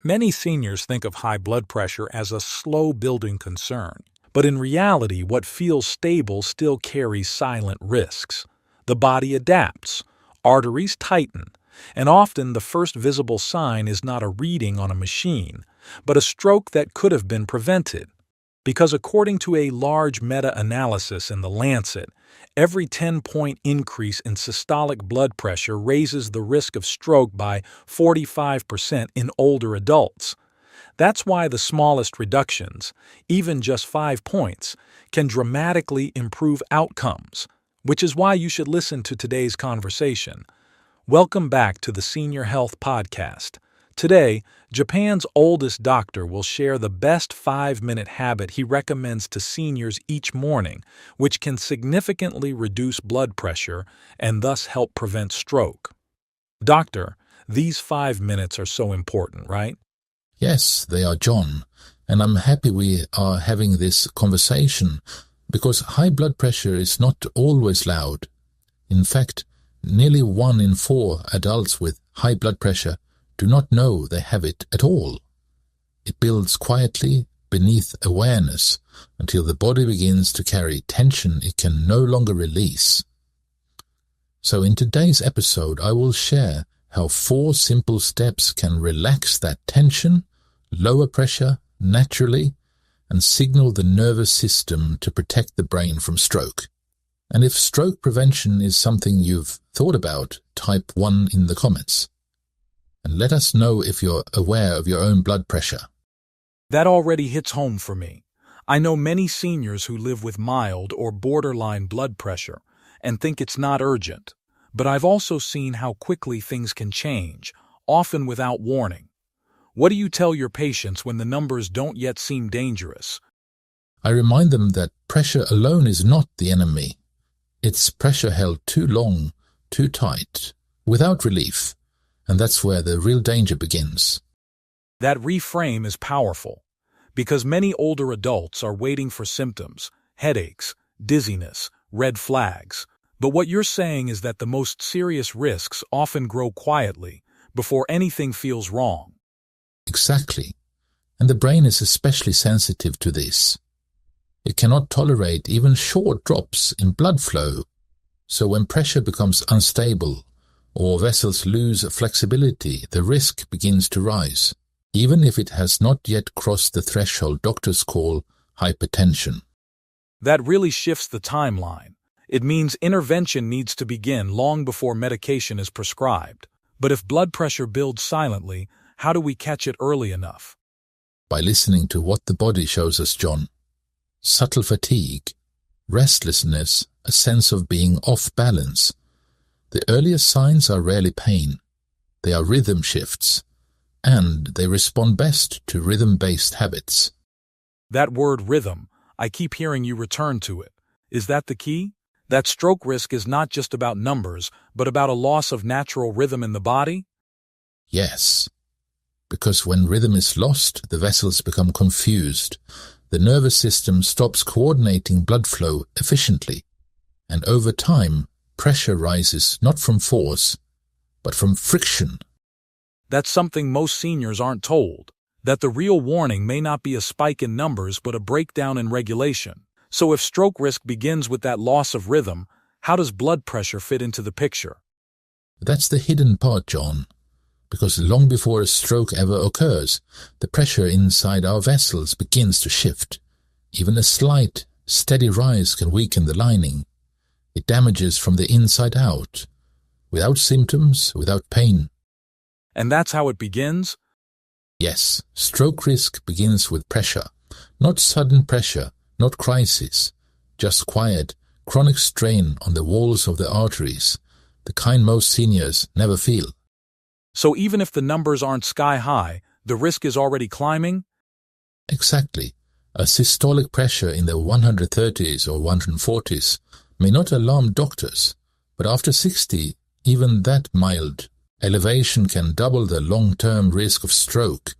Many seniors think of high blood pressure as a slow-building concern, but in reality, what feels stable still carries silent risks. The body adapts, arteries tighten, and often the first visible sign is not a reading on a machine, but a stroke that could have been prevented. Because according to a large meta-analysis in The Lancet, every 10-point increase in systolic blood pressure raises the risk of stroke by 45% in older adults. That's why the smallest reductions, even just 5 points, can dramatically improve outcomes, which is why you should listen to today's conversation. Welcome back to the Senior Health Podcast. Today, Japan's oldest doctor will share the best 5-minute habit he recommends to seniors each morning, which can significantly reduce blood pressure and thus help prevent stroke. Doctor, these 5 minutes are so important, right? Yes, they are, John, and I'm happy we are having this conversation because high blood pressure is not always loud. In fact, nearly 1 in 4 adults with high blood pressure do not know they have it at all. It builds quietly beneath awareness until the body begins to carry tension it can no longer release. So in today's episode, I will share how 4 simple steps can relax that tension, lower pressure naturally, and signal the nervous system to protect the brain from stroke. And if stroke prevention is something you've thought about, type 1 in the comments. And let us know if you're aware of your own blood pressure. That already hits home for me. I know many seniors who live with mild or borderline blood pressure and think it's not urgent, but I've also seen how quickly things can change, often without warning. What do you tell your patients when the numbers don't yet seem dangerous? I remind them that pressure alone is not the enemy. It's pressure held too long, too tight, without relief. And that's where the real danger begins. That reframe is powerful, because many older adults are waiting for symptoms, headaches, dizziness, red flags. But what you're saying is that the most serious risks often grow quietly, before anything feels wrong. Exactly. And the brain is especially sensitive to this. It cannot tolerate even short drops in blood flow. So when pressure becomes unstable, or vessels lose flexibility, the risk begins to rise, even if it has not yet crossed the threshold doctors call hypertension. That really shifts the timeline. It means intervention needs to begin long before medication is prescribed. But if blood pressure builds silently, how do we catch it early enough? By listening to what the body shows us, John. Subtle fatigue, restlessness, a sense of being off balance. The earliest signs are rarely pain. They are rhythm shifts, and they respond best to rhythm-based habits. That word rhythm, I keep hearing you return to it. Is that the key? That stroke risk is not just about numbers, but about a loss of natural rhythm in the body? Yes, because when rhythm is lost, the vessels become confused. The nervous system stops coordinating blood flow efficiently, and over time, pressure rises not from force, but from friction. That's something most seniors aren't told, that the real warning may not be a spike in numbers but a breakdown in regulation. So if stroke risk begins with that loss of rhythm, how does blood pressure fit into the picture? That's the hidden part, John, because long before a stroke ever occurs, the pressure inside our vessels begins to shift. Even a slight, steady rise can weaken the lining. It damages from the inside out, without symptoms, without pain. And that's how it begins? Yes, stroke risk begins with pressure. Not sudden pressure, not crisis. Just quiet, chronic strain on the walls of the arteries, the kind most seniors never feel. So even if the numbers aren't sky high, the risk is already climbing? Exactly. A systolic pressure in the 130s or 140s may not alarm doctors, but after 60, even that mild elevation can double the long-term risk of stroke.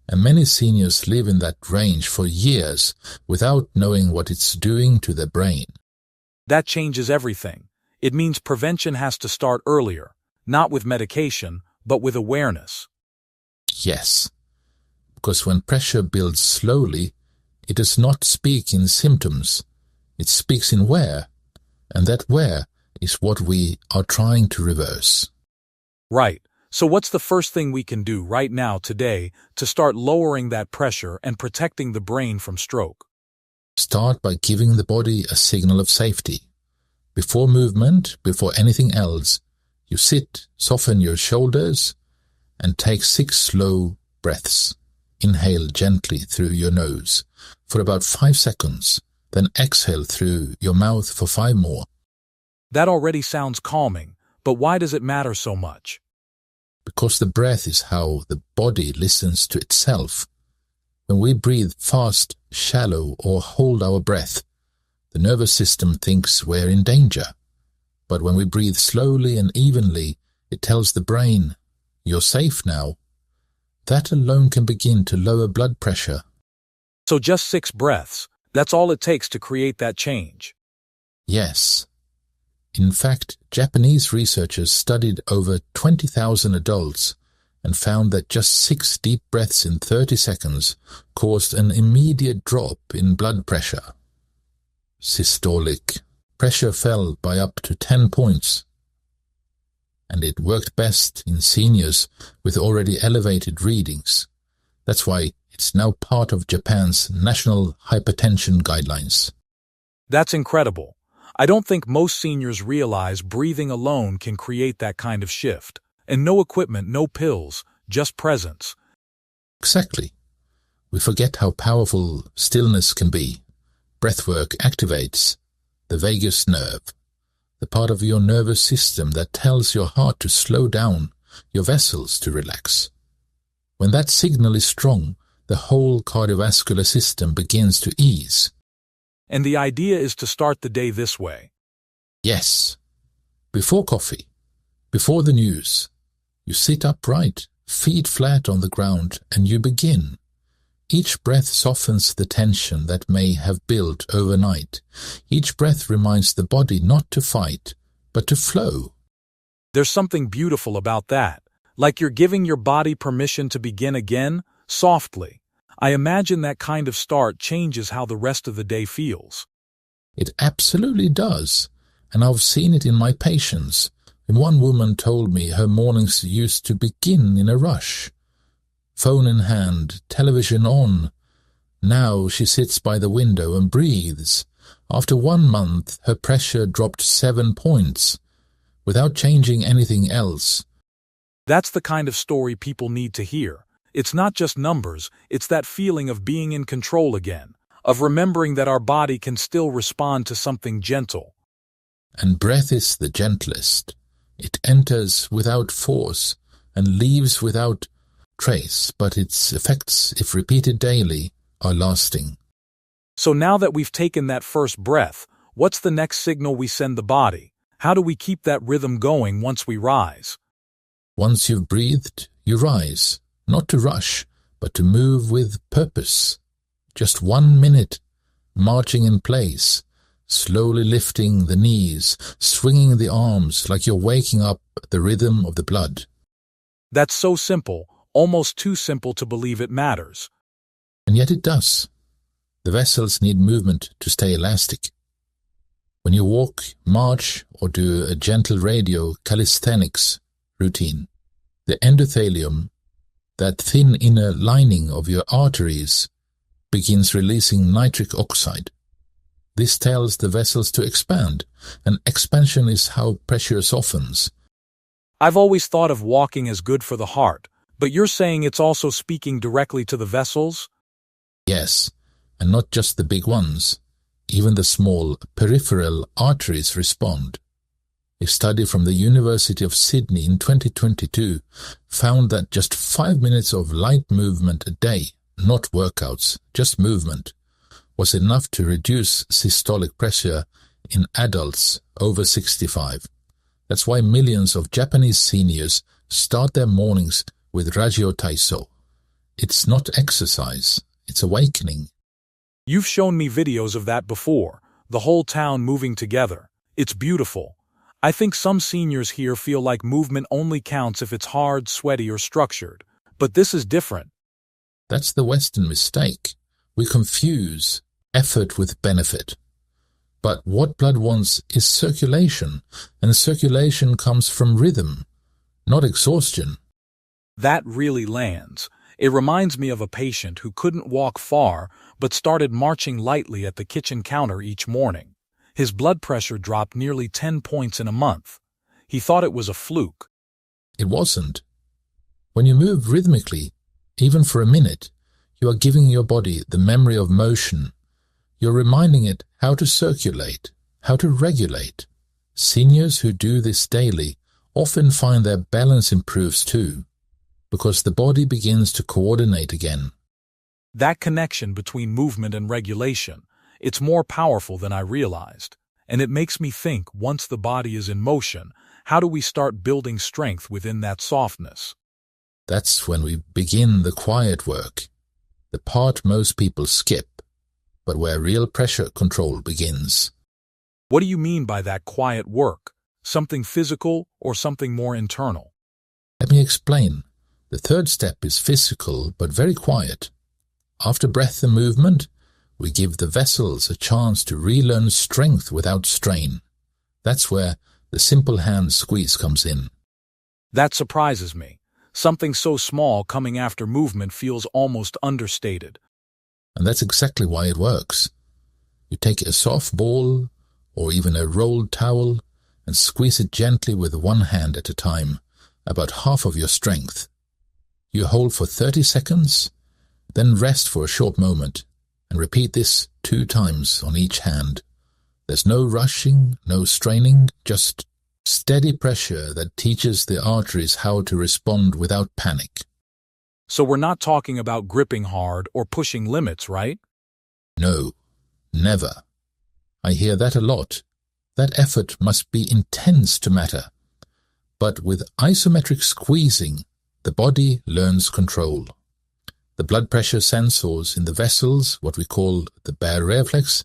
And many seniors live in that range for years without knowing what it's doing to their brain. That changes everything. It means prevention has to start earlier, not with medication, but with awareness. Yes, because when pressure builds slowly, it does not speak in symptoms, it speaks in wear, and that wear is what we are trying to reverse. Right. So what's the first thing we can do right now today to start lowering that pressure and protecting the brain from stroke? Start by giving the body a signal of safety. Before movement, before anything else, you sit, soften your shoulders, and take 6 slow breaths. Inhale gently through your nose for about 5 seconds, then exhale through your mouth for 5 more. That already sounds calming, but why does it matter so much? Because the breath is how the body listens to itself. When we breathe fast, shallow, or hold our breath, the nervous system thinks we're in danger. But when we breathe slowly and evenly, it tells the brain, "You're safe now." That alone can begin to lower blood pressure. So just 6 breaths, that's all it takes to create that change. Yes. In fact, Japanese researchers studied over 20,000 adults and found that just 6 deep breaths in 30 seconds caused an immediate drop in blood pressure. Systolic pressure fell by up to 10 points. And it worked best in seniors with already elevated readings. That's why it's now part of Japan's national hypertension guidelines. That's incredible. I don't think most seniors realize breathing alone can create that kind of shift. And no equipment, no pills, just presence. Exactly. We forget how powerful stillness can be. Breathwork activates the vagus nerve, the part of your nervous system that tells your heart to slow down, your vessels to relax. When that signal is strong, the whole cardiovascular system begins to ease. And the idea is to start the day this way. Yes. Before coffee, before the news, you sit upright, feet flat on the ground, and you begin. Each breath softens the tension that may have built overnight. Each breath reminds the body not to fight, but to flow. There's something beautiful about that, like you're giving your body permission to begin again, softly. I imagine that kind of start changes how the rest of the day feels. It absolutely does, and I've seen it in my patients. One woman told me her mornings used to begin in a rush. Phone in hand, television on. Now she sits by the window and breathes. After 1 month, her pressure dropped 7 points, without changing anything else. That's the kind of story people need to hear. It's not just numbers, it's that feeling of being in control again, of remembering that our body can still respond to something gentle. And breath is the gentlest. It enters without force and leaves without trace, but its effects, if repeated daily, are lasting. So now that we've taken that first breath, what's the next signal we send the body? How do we keep that rhythm going once we rise? Once you've breathed, you rise, not to rush, but to move with purpose. Just 1 minute, marching in place, slowly lifting the knees, swinging the arms like you're waking up the rhythm of the blood. That's so simple, almost too simple to believe it matters. And yet it does. The vessels need movement to stay elastic. When you walk, march, or do a gentle radio calisthenics routine, the endothelium, that thin inner lining of your arteries, begins releasing nitric oxide. This tells the vessels to expand, and expansion is how pressure softens. I've always thought of walking as good for the heart, but you're saying it's also speaking directly to the vessels? Yes, and not just the big ones. Even the small peripheral arteries respond. A study from the University of Sydney in 2022 found that just 5 minutes of light movement a day, not workouts, just movement, was enough to reduce systolic pressure in adults over 65. That's why millions of Japanese seniors start their mornings with Ragio Taiso. It's not exercise, it's awakening. You've shown me videos of that before, the whole town moving together. It's beautiful. I think some seniors here feel like movement only counts if it's hard, sweaty, or structured. But this is different. That's the Western mistake. We confuse effort with benefit. But what blood wants is circulation, and circulation comes from rhythm, not exhaustion. That really lands. It reminds me of a patient who couldn't walk far but started marching lightly at the kitchen counter each morning. His blood pressure dropped nearly 10 points in a month. He thought it was a fluke. It wasn't. When you move rhythmically, even for a minute, you are giving your body the memory of motion. You're reminding it how to circulate, how to regulate. Seniors who do this daily often find their balance improves too, because the body begins to coordinate again. That connection between movement and regulation, it's more powerful than I realized. And it makes me think, once the body is in motion, how do we start building strength within that softness? That's when we begin the quiet work, the part most people skip, but where real pressure control begins. What do you mean by that quiet work? Something physical or something more internal? Let me explain. The third step is physical but very quiet. After breath and movement, we give the vessels a chance to relearn strength without strain. That's where the simple hand squeeze comes in. That surprises me. Something so small coming after movement feels almost understated. And that's exactly why it works. You take a soft ball or even a rolled towel and squeeze it gently with one hand at a time, about half of your strength. You hold for 30 seconds, then rest for a short moment, and repeat this 2 times on each hand. There's no rushing, no straining, just steady pressure that teaches the arteries how to respond without panic. So we're not talking about gripping hard or pushing limits, right? No, never. I hear that a lot. That effort must be intense to matter. But with isometric squeezing, the body learns control. The blood pressure sensors in the vessels, what we call the bear reflex,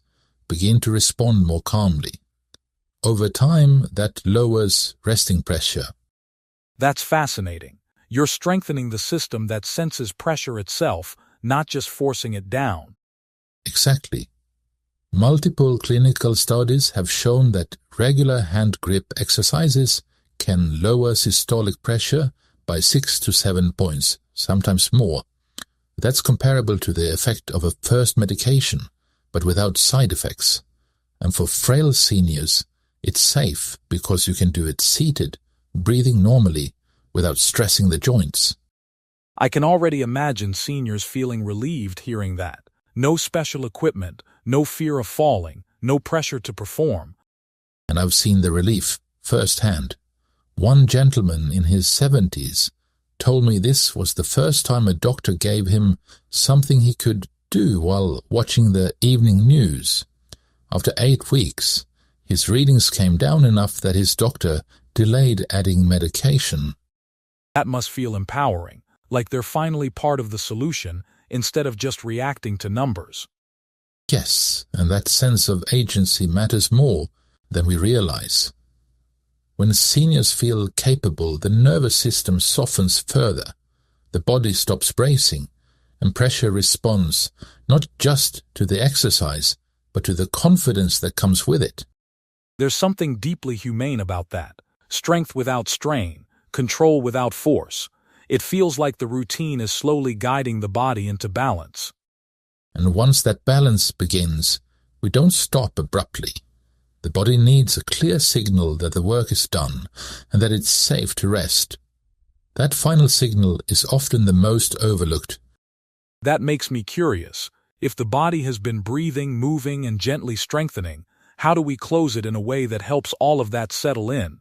begin to respond more calmly. Over time, that lowers resting pressure. That's fascinating. You're strengthening the system that senses pressure itself, not just forcing it down. Exactly. Multiple clinical studies have shown that regular hand grip exercises can lower systolic pressure by 6 to 7 points, sometimes more. That's comparable to the effect of a first medication, but without side effects. And for frail seniors, it's safe because you can do it seated, breathing normally, without stressing the joints. I can already imagine seniors feeling relieved hearing that. No special equipment, no fear of falling, no pressure to perform. And I've seen the relief firsthand. One gentleman in his 70s told me this was the first time a doctor gave him something he could do while watching the evening news. After 8 weeks, his readings came down enough that his doctor delayed adding medication. That must feel empowering, like they're finally part of the solution instead of just reacting to numbers. Yes, and that sense of agency matters more than we realize. When seniors feel capable, the nervous system softens further, the body stops bracing, and pressure responds not just to the exercise, but to the confidence that comes with it. There's something deeply humane about that. Strength without strain, control without force. It feels like the routine is slowly guiding the body into balance. And once that balance begins, we don't stop abruptly. The body needs a clear signal that the work is done and that it's safe to rest. That final signal is often the most overlooked. That makes me curious. If the body has been breathing, moving, and gently strengthening, how do we close it in a way that helps all of that settle in?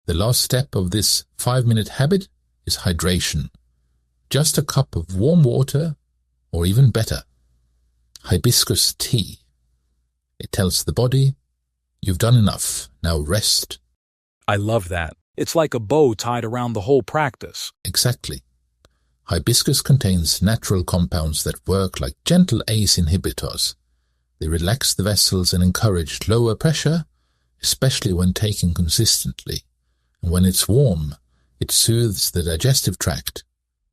The last step of this 5-minute habit is hydration. Just a cup of warm water, or even better, hibiscus tea. It tells the body, you've done enough, now rest. I love that. It's like a bow tied around the whole practice. Exactly. Hibiscus contains natural compounds that work like gentle ACE inhibitors. They relax the vessels and encourage lower pressure, especially when taken consistently. And when it's warm, it soothes the digestive tract,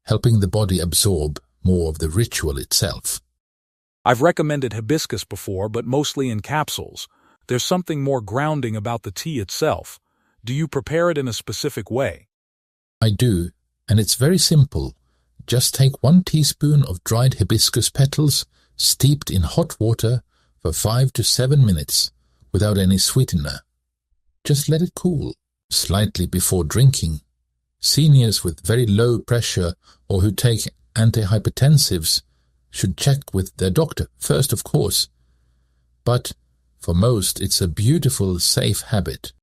helping the body absorb more of the ritual itself. I've recommended hibiscus before, but mostly in capsules. There's something more grounding about the tea itself. Do you prepare it in a specific way? I do, and it's very simple. Just take 1 teaspoon of dried hibiscus petals steeped in hot water for 5 to 7 minutes without any sweetener. Just let it cool slightly before drinking. Seniors with very low pressure or who take antihypertensives should check with their doctor first, of course. But for most, it's a beautiful, safe habit.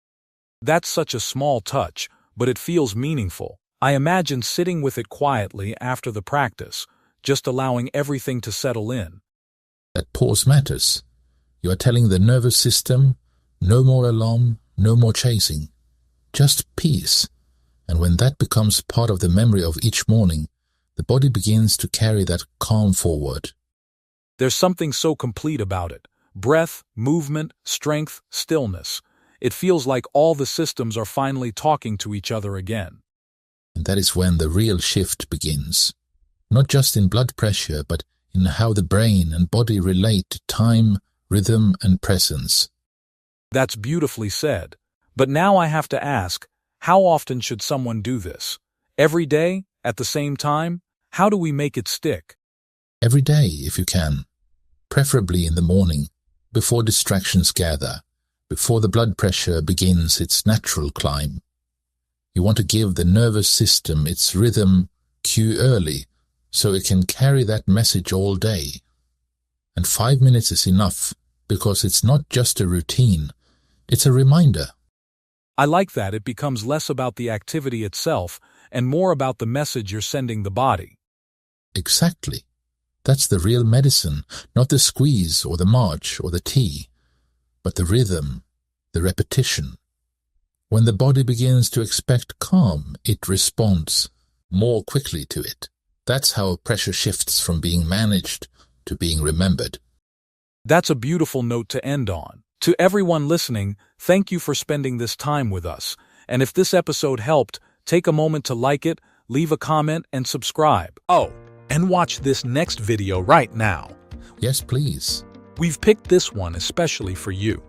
That's such a small touch, but it feels meaningful. I imagine sitting with it quietly after the practice, just allowing everything to settle in. That pause matters. You are telling the nervous system, no more alarm, no more chasing. Just peace. And when that becomes part of the memory of each morning, the body begins to carry that calm forward. There's something so complete about it. Breath, movement, strength, stillness. It feels like all the systems are finally talking to each other again. And that is when the real shift begins. Not just in blood pressure, but in how the brain and body relate to time, rhythm, and presence. That's beautifully said. But now I have to ask, how often should someone do this? Every day? At the same time? How do we make it stick? Every day, if you can. Preferably in the morning, before distractions gather, before the blood pressure begins its natural climb. You want to give the nervous system its rhythm cue early, so it can carry that message all day. And 5 minutes is enough, because it's not just a routine, it's a reminder. I like that it becomes less about the activity itself and more about the message you're sending the body. Exactly. That's the real medicine, not the squeeze or the march or the tea, but the rhythm, the repetition. When the body begins to expect calm, it responds more quickly to it. That's how pressure shifts from being managed to being remembered. That's a beautiful note to end on. To everyone listening, thank you for spending this time with us. And if this episode helped, take a moment to like it, leave a comment, and subscribe. Oh, and watch this next video right now. Yes, please. We've picked this one especially for you.